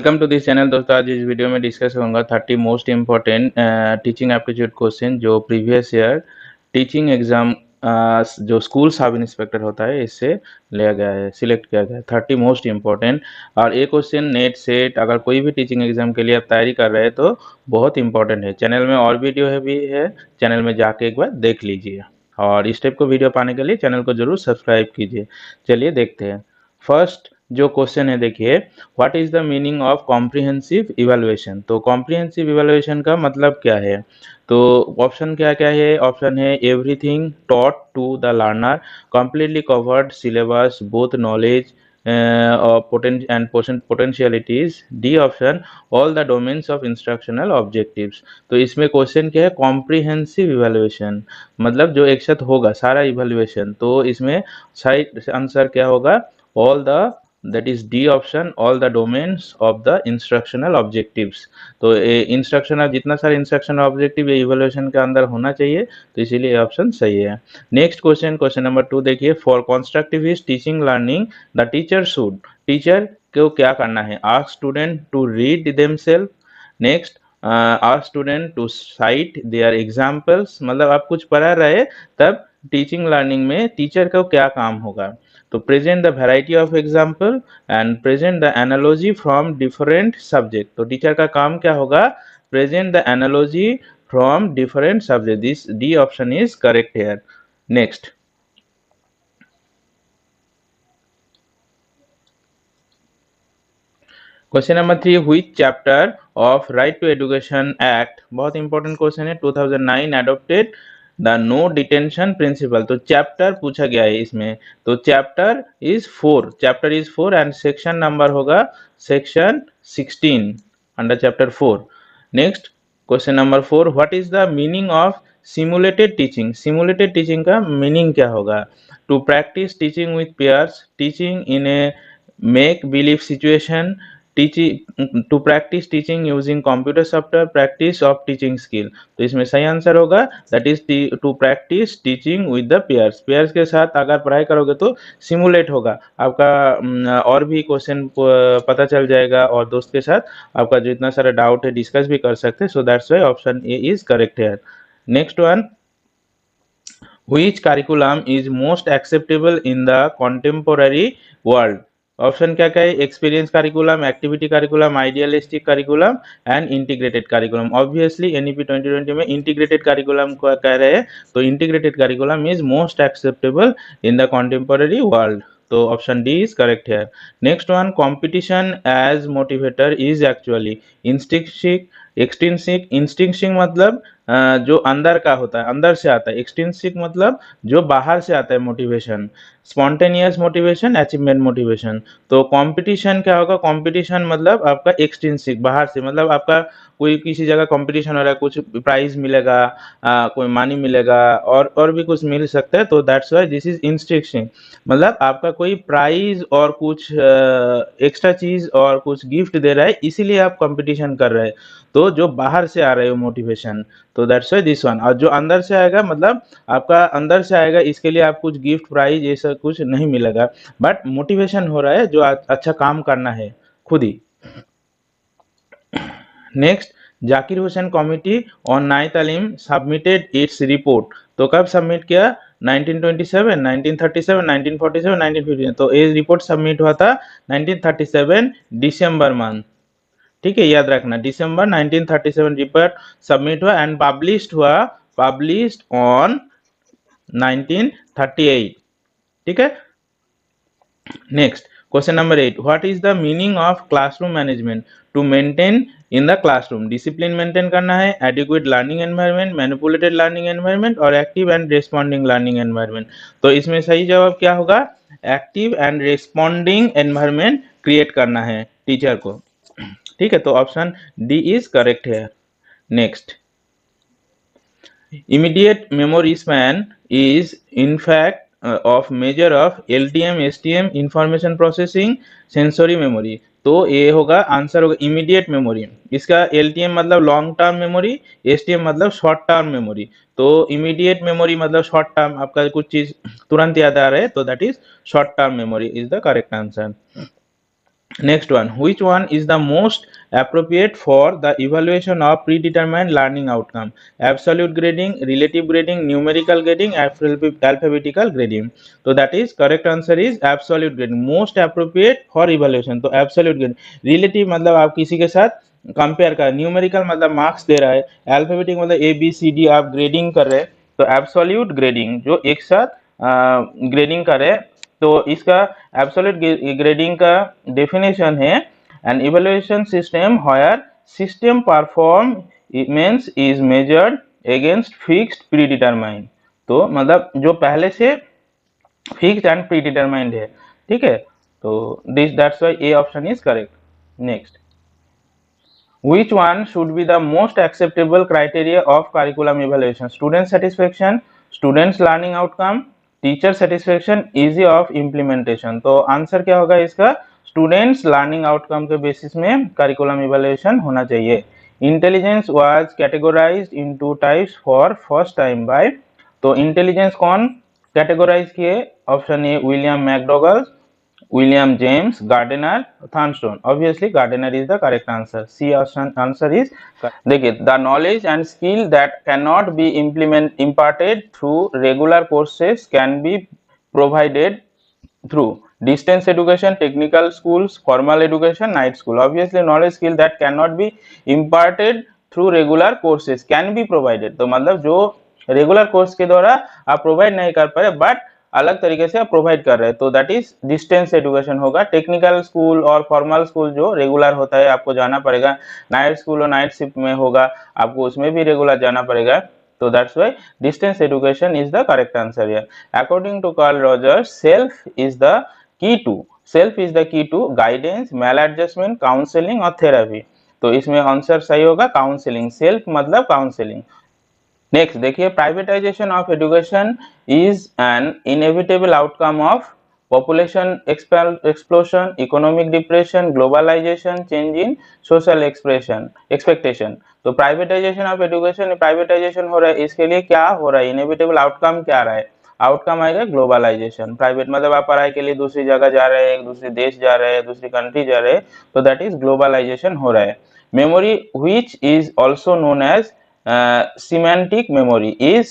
Welcome to this channel. दोस्तों आज इस वीडियो में डिस्कस करूंगा 30 most important teaching aptitude question जो प्रीवियस ईयर टीचिंग एग्जाम जो स्कूल सब इंस्पेक्टर होता है इससे लिया गया है, सिलेक्ट किया गया है 30 मोस्ट इम्पोर्टेंट। और ये क्वेश्चन नेट सेट अगर कोई भी टीचिंग एग्जाम के लिए आप तैयारी कर रहे हैं तो बहुत इंपॉर्टेंट है। चैनल में और वीडियो है भी है, चैनल में जाके एक बार देख लीजिए और इस टाइप को वीडियो पाने के लिए चैनल को जरूर सब्सक्राइब कीजिए। चलिए देखते हैं। फर्स्ट जो क्वेश्चन है देखिए, what is the meaning of comprehensive evaluation. तो कॉम्प्रिहेंसिव इवैल्यूएशन का मतलब क्या है? तो ऑप्शन क्या क्या है? ऑप्शन है everything taught to the learner, completely covered syllabus, both knowledge and potentialities। D option all the domains of instructional objectives. तो इसमें क्वेश्चन क्या है? कॉम्प्रिहेंसिव इवैल्यूएशन मतलब जो एक साथ होगा सारा इवैल्यूएशन। तो इसमें सही आंसर क्या होगा? All the, that is D option, all the domains of the instructional objectives। तो इंस्ट्रक्शनल जितना सारे इंस्ट्रक्शनल ऑब्जेक्टिव ये इवैल्यूएशन के अंदर होना चाहिए, तो इसीलिए ऑप्शन सही है। नेक्स्ट क्वेश्चन, क्वेश्चन नंबर 2 देखिए, for constructivist teaching learning the teacher should, teacher को क्या करना है? Ask student to read themselves. Next ask student to cite their examples, मतलब आप कुछ पढ़ा रहे तब टीचिंग लर्निंग में टीचर को क्या काम होगा? तो present the variety of example and present the analogy from different subject. तो टीचर का काम क्या होगा? Present the analogy from different subject. This D option is correct here. Next question number 3, which chapter of right to education act, बहुत important question है, 2009 adopted the no detention principle. तो chapter पूछा गया है इसमें, तो chapter is 4 and section number होगा section 16 under chapter 4। Next question number 4, what is the meaning of simulated teaching. Simulated teaching का मीनिंग क्या होगा? To practice teaching with peers, teaching in a make believe situation, teaching to practice teaching using computer software, practice of teaching skill. तो इसमें सही answer होगा that is to practice teaching with the peers. Peers के साथ अगर पढ़ाई करोगे तो सिमुलेट होगा आपका, और भी क्वेश्चन पता चल जाएगा और दोस्त के साथ आपका जो इतना सारा डाउट है डिस्कस भी कर सकते हैं। So that's why option A is correct है। Next one, which curriculum is most acceptable in the contemporary world। Option क्या क्या है? Experience curriculum, activity curriculum, idealistic curriculum and integrated curriculum. Obviously NEP 2020 में integrated curriculum को कह रहे हैं, तो integrated curriculum is most acceptable in the contemporary world. तो ऑप्शन डी इज करेक्ट है। Next one, competition as motivator is actually इंस्टिंक्सिक। Extrinsic, इंस्टिंक्सिक मतलब जो अंदर का होता है, अंदर से आता है। एक्सट्रिंसिक मतलब जो बाहर से आता है motivation. Spontaneous motivation, achievement motivation. तो कंपटीशन क्या होगा? कंपटीशन मतलब आपका एक्सट्रिंसिक, बाहर से, मतलब आपका कोई किसी जगह कंपटीशन हो रहा है, कुछ प्राइज मिलेगा, कोई मानी मिलेगा और भी कुछ मिल सकता है, तो दैट्स व्हाई दिस इज इंस्ट्रिक्शन। मतलब आपका कोई प्राइज और कुछ एक्स्ट्रा चीज और कुछ गिफ्ट दे रहा है, इसीलिए आप कंपटीशन कर रहे हैं। तो जो बाहर से आ रहे हो मोटिवेशन, तो दैट्स व्हाई दिस वन। और जो अंदर से आएगा मतलब आपका अंदर से आएगा, इसके लिए आप कुछ गिफ्ट प्राइज ये सब कुछ नहीं मिलेगा, बट मोटिवेशन हो रहा है जो अच्छा काम करना है खुद ही। Next, Zakir Hussain committee on Nai Talim submitted its report. तो कब सबमिट किया? 1927, 1937, 1947, 1950। तो ये रिपोर्ट सबमिट हुआ था 1937 दिसंबर मंथ। ठीक है, याद रखना, दिसंबर 1937 रिपोर्ट सबमिट हुआ एंड पब्लिश्ड ऑन 1938। ठीक है। Next question number 8, what is the meaning of classroom management? To maintain in the classroom, discipline maintain करना है, adequate learning environment, manipulated learning environment और active and responding learning environment. तो इसमें सही जवाब क्या होगा? Active and responding environment create करना है टीचर को। ठीक है, तो ऑप्शन डी इज करेक्ट है। Next, immediate memory span is in fact of measure of LTM, STM, information processing, sensory memory। तो ये होगा आंसर होगा इमीडिएट मेमोरी। इसका LTM मतलब लॉन्ग टर्म मेमोरी, STM मतलब शॉर्ट टर्म मेमोरी। तो immediate memory मतलब शॉर्ट टर्म, आपका कुछ चीज तुरंत याद आ रहा है, तो that is short term memory is the correct answer. Next one, which one is the most appropriate for the evaluation of predetermined learning outcome? Absolute grading, relative grading, numerical grading, alphabetical grading. So that is correct answer is absolute grading, most appropriate for evaluation. तो absolute grading, relative मतलब आप किसी के साथ compare कर, numerical मतलब marks दे रहा है, अल्फाबेटिक मतलब ए बी सी डी आप ग्रेडिंग कर रहे हैं, तो एब्सोल्यूट ग्रेडिंग जो एक साथ ग्रेडिंग कर रहे हैं, तो इसका एब्सोल्यूट ग्रेडिंग का डेफिनेशन है an evaluation system where system performance is measured against fixed predetermined. तो मतलब जो पहले से फिक्स्ड एंड प्रीडिटरमाइंड है, ठीक है, तो this that's why A option is correct. Next, which one should be the most acceptable criteria of curriculum evaluation? Student satisfaction, students learning outcome, teacher satisfaction, easy of implementation. तो answer क्या होगा इसका? Students learning outcome के basis में curriculum evaluation होना चाहिए। Intelligence was categorised into types for first time by, तो intelligence कौन कैटेगराइज किए? Option A William McDougall, William James, Gardner, Thornstone. Obviously, Gardner is the correct answer. C answer is correct. देखिए, the knowledge and skill that cannot be imparted through regular courses can be provided through distance education, technical schools, formal education, night school. Obviously, knowledge skill that cannot be imparted through regular courses can be provided. तो मतलब जो regular course के द्वारा आप provide नहीं कर पा रहे बट अलग तरीके से आप प्रोवाइड कर रहे हैं, तो दैट इज डिस्टेंस एजुकेशन होगा। टेक्निकल स्कूल और फॉर्मल स्कूल जो रेगुलर होता है आपको जाना पड़ेगा, नाइट स्कूल और नाइट शिफ्ट में होगा आपको उसमें भी रेगुलर जाना पड़ेगा, तो that's why distance education is the correct answer here. According to Carl Rogers, self is the key to guidance, maladjustment, counselling और थेरेपी। तो इसमें आंसर सही होगा काउंसलिंग, सेल्फ मतलब काउंसलिंग। नेक्स्ट देखिए, privatisation of education is an inevitable outcome of population explosion, economic depression, globalisation, change in social expectation. तो privatisation of education, privatisation हो रहा है, इसके लिए क्या हो रहा है? इनएविटेबल आउटकम क्या रहा है? आउटकम आएगा ग्लोबलाइजेशन। प्राइवेट मतलब आप पढ़ाई के लिए दूसरी जगह जा रहे हैं, दूसरे देश जा रहे हैं, दूसरी कंट्री जा रहे हैं, तो दैट इज ग्लोबलाइजेशन हो रहा है। Memory which is also known as semantic memory is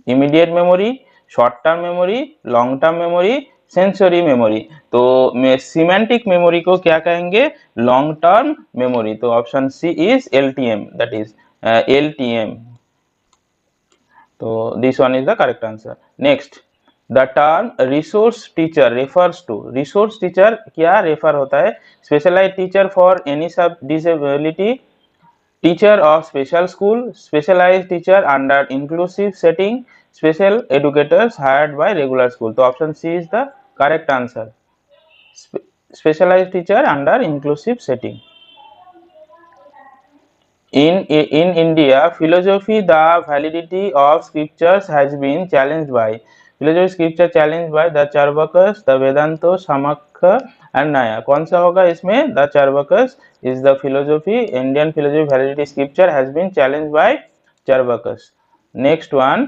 immediate memory, short term memory, long term memory, sensory memory. तो सिमेंटिक मेमोरी को क्या कहेंगे? Long term memory. तो option C is LTM, that is LTM. तो this one is the correct answer. Next, the term resource teacher refers to, resource teacher क्या refer होता है? Specialised teacher for any sub disability, teacher of special school, specialized teacher under inclusive setting, special educators hired by regular school. तो option C is the correct answer. Specialized teacher under inclusive setting. In India, philosophy, the validity of scriptures has been challenged by, philosophy scripture challenged by the Charvakas, the Vedanto, Samakha and Naya. कौन सा होगा इसमें? The Charvakas is the philosophy, Indian philosophy validity scripture has been challenged by Charvakas. Next one,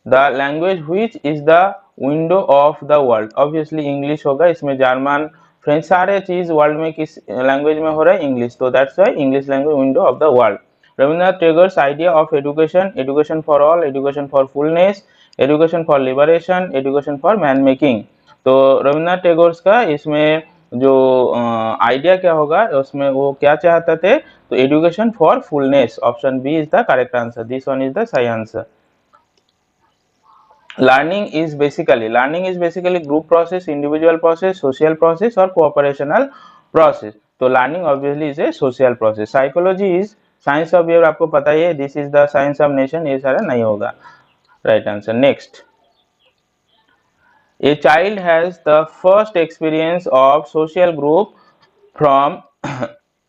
the language which is the window of the world. Obviously English होगा, इसमें German, French, सारे चीज world में किस लैंग्वेज में हो रहा है? इंग्लिश। तो that's why English language window of the world. Rabindranath Tagore's idea of education, education for all, education for fullness, education for liberation, education for man making. तो रविंद्रनाथ टैगोर्स का इसमें जो आइडिया क्या होगा, उसमें वो क्या चाहते थे? तो education for fullness. Option B is the correct answer, this one is the सही answer. learning is basically group process, individual process, social process और cooperational process। तो learning obviously is a social process। psychology is science of behavior, आपको पता ही है, this is the science of nation, ये सारा नहीं होगा। right answer। next, a child has the first experience of social group from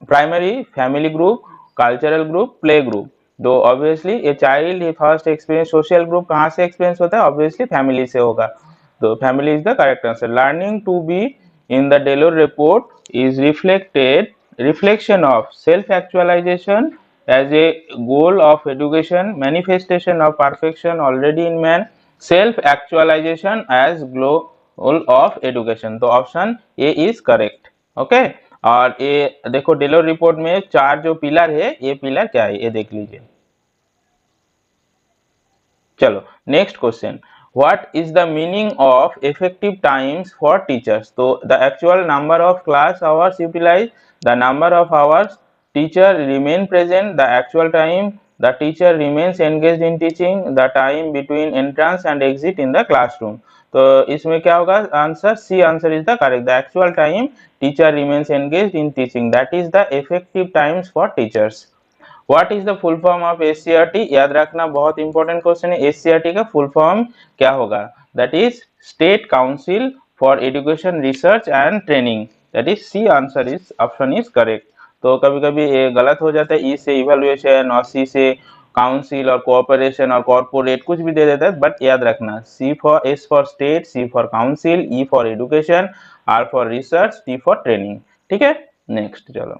primary, family group, cultural group, play group। तो obviously a child first experience social group कहाँ से experience होता है? Obviously family से होगा, तो family is the correct answer. Learning to be in the Delors report is reflection of self actualisation as a goal of education, manifestation of perfection already in man, self actualization as goal of education। तो option A is correct. Okay, और ये देखो डेलोर report में 4 जो pillar है, ये pillar क्या है ये देख लीजिए। चलो next question, what is the meaning of effective times for teachers? तो the actual number of class hours utilise, the number of hours teacher remain present, the actual time the teacher remains engaged in teaching, the time between entrance and exit in the classroom. तो इसमें क्या होगा answer? C answer is the correct. The actual time teacher remains engaged in teaching, that is the effective times for teachers. What is the full form of SCERT? याद रखना, बहुत important question है। SCERT का full form क्या होगा? That is state council for education research and training, that is C answer is option is correct. तो कभी कभी ये गलत हो जाता है, ई से इवैल्यूएशन और सी से काउंसिल और कोऑपरेशन और कॉर्पोरेट कुछ भी दे देता है, बट याद रखना C for, S for state, C for council, E for education, R for research, T for training. ठीक है, नेक्स्ट चलो।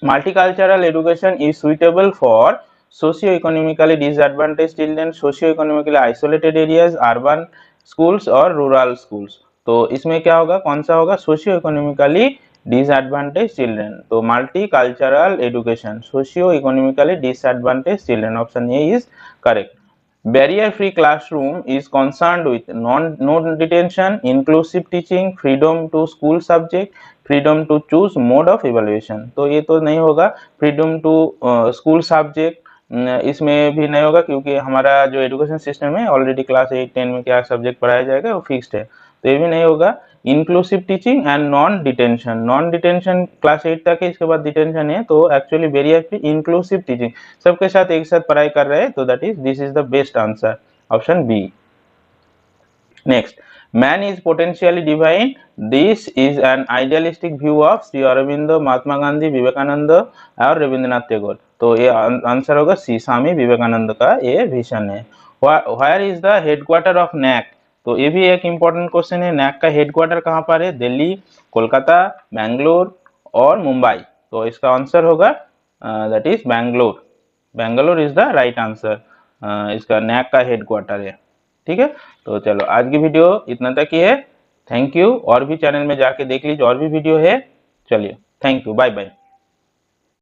Multicultural education is suitable for socio-economically disadvantaged children, socio-economically isolated areas, urban schools और rural schools। तो इसमें क्या होगा, कौन सा होगा? socio-economically disadvantaged children। तो multicultural education, socio-economically disadvantaged children, option A is correct। Barrier-free classroom is concerned with no detention, inclusive teaching, freedom to school subject, freedom to choose mode of evaluation। तो ये तो नहीं होगा। freedom to school subject इसमें भी नहीं होगा, क्योंकि हमारा जो एजुकेशन सिस्टम है ऑलरेडी क्लास 8-10 में क्या सब्जेक्ट पढ़ाया जाएगा वो फिक्स्ड है, तो ये भी नहीं होगा। Inclusive teaching and non detention, non detention class 8 तक है, इसके बाद डिटेंशन है, तो actually barrier free inclusive teaching, सबके साथ एक साथ पढ़ाई कर रहे हैं, तो that is this is the best answer, option B. Next, man is potentially divine, this is an idealistic view of Sri Aurobindo, Mahatma Gandhi, Vivekananda और रविंद्रनाथ टैगोर। तो ये आंसर होगा सी, स्वामी विवेकानंद का ये विजन है। Where is the headquarter of NAC? तो ये भी एक इम्पोर्टेंट क्वेश्चन है। NAC का हेडक्वार्टर कहाँ पर है? दिल्ली, कोलकाता, बैंगलोर और मुंबई। तो इसका आंसर होगा that is Bangalore, Bangalore is the right answer. इसका NAC का हेडक्वार्टर है। ठीक है, तो चलो आज की वीडियो इतना तक ही है। थैंक यू, और भी चैनल में जाके देख लीजिए, और भी वीडियो है। चलिए, थैंक यू, बाय बाय।